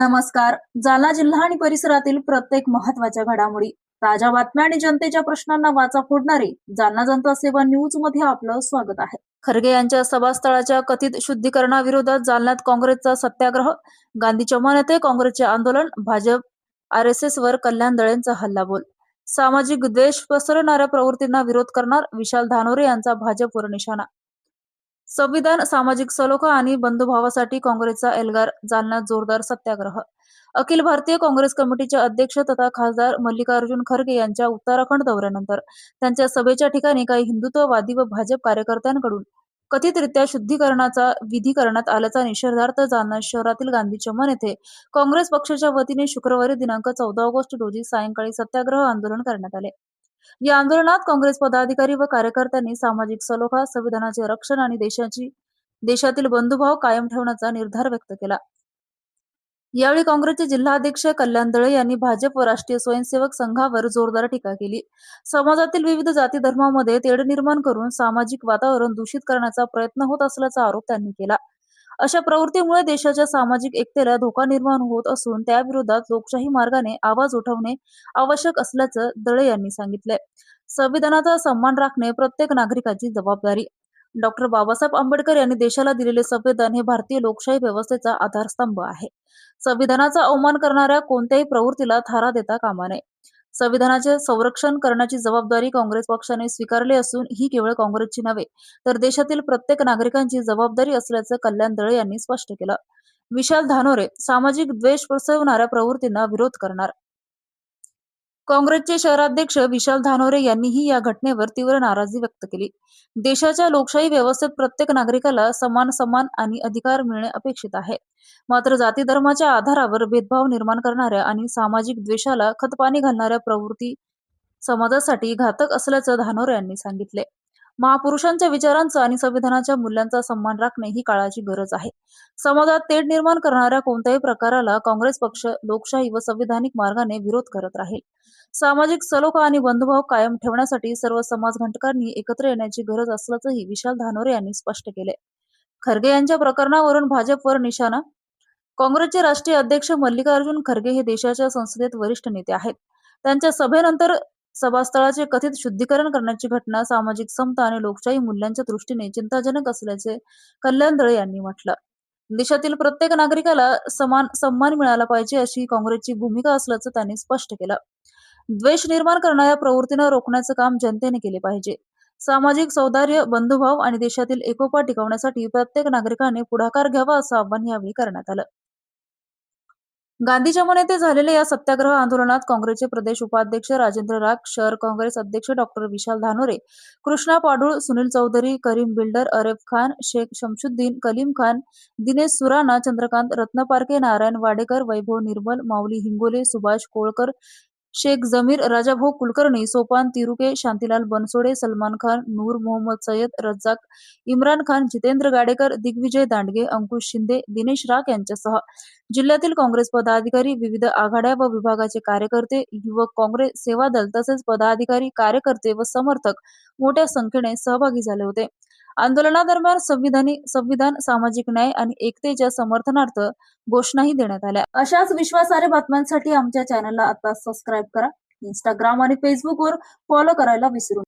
नमस्कार. जालना जिल्हा आणि परिसरातील प्रत्येक महत्त्वाच्या घडामोडी, ताज्या बातम्या आणि जनतेच्या प्रश्नांना वाचा फोडणारे जालना जनता सेवा न्यूज मध्ये आपलं स्वागत आहे. खरगे यांच्या सभास्थळाच्या कथित शुद्धीकरणाविरोधात जालन्यात काँग्रेसचा सत्याग्रह, गांधी चमन येथे काँग्रेसचे आंदोलन, भाजप आरएसएस वर कल्याण दळेंचा हल्लाबोल, सामाजिक द्वेष पसरवणाऱ्या प्रवृत्तींना विरोध करणार, विशाल धानोरे यांचा भाजपवर निशाणा. संविधान, सामाजिक सलोखा आणि बंधुभावासाठी काँग्रेसचा एल्गार, जालन्यात जोरदार सत्याग्रह. अखिल भारतीय काँग्रेस कमिटीचे अध्यक्ष तथा खासदार मल्लिकार्जुन खरगे यांच्या उत्तराखंड दौऱ्यानंतर त्यांच्या सभेच्या ठिकाणी काही हिंदुत्ववादी व भाजप कार्यकर्त्यांकडून कथितरित्या शुद्धीकरणाचा विधी करण्यात आल्याचा निषेधार्थ जालना शहरातील गांधी चमन येथे काँग्रेस पक्षाच्या वतीने शुक्रवारी दिनांक 14 ऑगस्ट रोजी सायंकाळी सत्याग्रह आंदोलन करण्यात आले. या आंदोलनात काँग्रेस पदाधिकारी व कार्यकर्त्यांनी सामाजिक सलोखा, संविधानाचे रक्षण आणि देशातील बंधुभाव कायम ठेवण्याचा निर्धार व्यक्त केला. यावेळी काँग्रेसचे जिल्हाध्यक्ष कल्याण दळे यांनी भाजप व राष्ट्रीय स्वयंसेवक संघावर जोरदार टीका केली. समाजातील विविध जाती धर्मांमध्ये तेढ निर्माण करून सामाजिक वातावरण दूषित करण्याचा प्रयत्न होत असल्याचा आरोप त्यांनी केला. अशा प्रवृत्तीमुळे देशाच्या सामाजिक एकतेला धोका निर्माण होत असून त्याविरोधात लोकशाही मार्गाने आवाज उठवणे आवश्यक असल्याचं दळे यांनी सांगितलंय. संविधानाचा सन्मान राखणे प्रत्येक नागरिकाची जबाबदारी. डॉक्टर बाबासाहेब आंबेडकर यांनी देशाला दिलेले संविधान हे भारतीय लोकशाही व्यवस्थेचा आधारस्तंभ आहे. संविधानाचा अवमान करणाऱ्या कोणत्याही प्रवृत्तीला थारा देता कामा नये. संविधानाचे संरक्षण करण्याची जबाबदारी काँग्रेस पक्षाने स्वीकारली असून ही केवळ काँग्रेसची नव्हे तर देशातील प्रत्येक नागरिकांची जबाबदारी असल्याचं कल्याण दळे यांनी स्पष्ट केलं. विशाल धानोरे, सामाजिक द्वेष पसरवणाऱ्या प्रवृत्तींना विरोध करणार. काँग्रेसचे शहराध्यक्ष विशाल धानोरे यांनीही या घटनेवर तीव्र नाराजी व्यक्त केली. देशाच्या लोकशाही व्यवस्थेत प्रत्येक नागरिकाला समान सन्मान आणि अधिकार मिळणे अपेक्षित आहे. मात्र जाती धर्माच्या आधारावर भेदभाव निर्माण करणाऱ्या आणि सामाजिक द्वेषाला खतपाणी घालणाऱ्या प्रवृत्ती समाजासाठी घातक असल्याचं धानोरे यांनी सांगितले. महापुरुषांच्या विचारांचा आणि संविधानाच्या मूल्यांचा सन्मान राखणे ही काळाची गरज आहे. समाजात तेढ निर्माण करणाऱ्या कोणत्याही प्रकाराला काँग्रेस पक्ष लोकशाही व संविधानिक मार्गाने विरोध करत राहील. सामाजिक सलोखा आणि बंधुभाव कायम ठेवण्यासाठी सर्व समाज घटकांनी एकत्र येण्याची गरज असल्याचंही विशाल धानोरे यांनी स्पष्ट केले. खरगे यांच्या प्रकरणावरून भाजपवर निशाणा. काँग्रेसचे राष्ट्रीय अध्यक्ष मल्लिकार्जुन खरगे हे देशाच्या संसदेत वरिष्ठ नेते आहेत. त्यांच्या सभेनंतर सभास्थळाचे कथित शुद्धीकरण करण्याची घटना सामाजिक समता आणि लोकशाही मूल्यांच्या दृष्टीने चिंताजनक असल्याचे कल्याण दळे यांनी म्हटलं. देशातील प्रत्येक नागरिकाला समान सन्मान मिळाला पाहिजे अशी काँग्रेसची भूमिका असल्याचं त्यांनी स्पष्ट केलं. द्वेष निर्माण करणाऱ्या प्रवृत्तींना रोखण्याचं काम जनतेने केले पाहिजे. सामाजिक सौहार्द, बंधुभाव आणि देशातील एकोपा टिकवण्यासाठी प्रत्येक नागरिकाने पुढाकार घ्यावा असं आवाहन यावेळी करण्यात आलं. गांधी चमन येथे झालेल्या या सत्याग्रह आंदोलनात काँग्रेसचे प्रदेश उपाध्यक्ष राजेंद्र राग, शहर काँग्रेस अध्यक्ष डॉक्टर विशाल धानोरे, कृष्णा पाडुळ, सुनील चौधरी, करीम बिल्डर, अरेफ खान, शेख शमशुद्दीन, कलीम खान, दिनेश सुराणा, चंद्रकांत रत्नपारखे, नारायण वाडेकर, वैभव निर्मल, माऊली हिंगोले, सुभाष कोळकर, शेख जमीर, राजाभाऊ कुलकर्णी, सोपान तिरुके, शांतीलाल बनसोडे, सलमान खान, नूर मोहम्मद सय्यद, रज्जाक, इम्रान खान, जितेंद्र गाडेकर, दिग्विजय दांडगे, अंकुश शिंदे, दिनेश राग यांच्यासह जिल्ह्यातील काँग्रेस पदाधिकारी, विविध आघाड्या व विभागाचे कार्यकर्ते, युवक काँग्रेस सेवा दल तसेच पदाधिकारी, कार्यकर्ते व समर्थक मोठ्या संख्येने सहभागी झाले होते. आंदोलनादरम्यान संविधान, सामाजिक न्याय आणि एकतेच्या समर्थनार्थ घोषणाही देण्यात आल्या. अशाच विश्वासार्ह बातम्यांसाठी आमच्या चॅनलला आता सबस्क्राईब करा. इंस्टाग्राम आणि फेसबुकवर फॉलो करायला विसरू नका.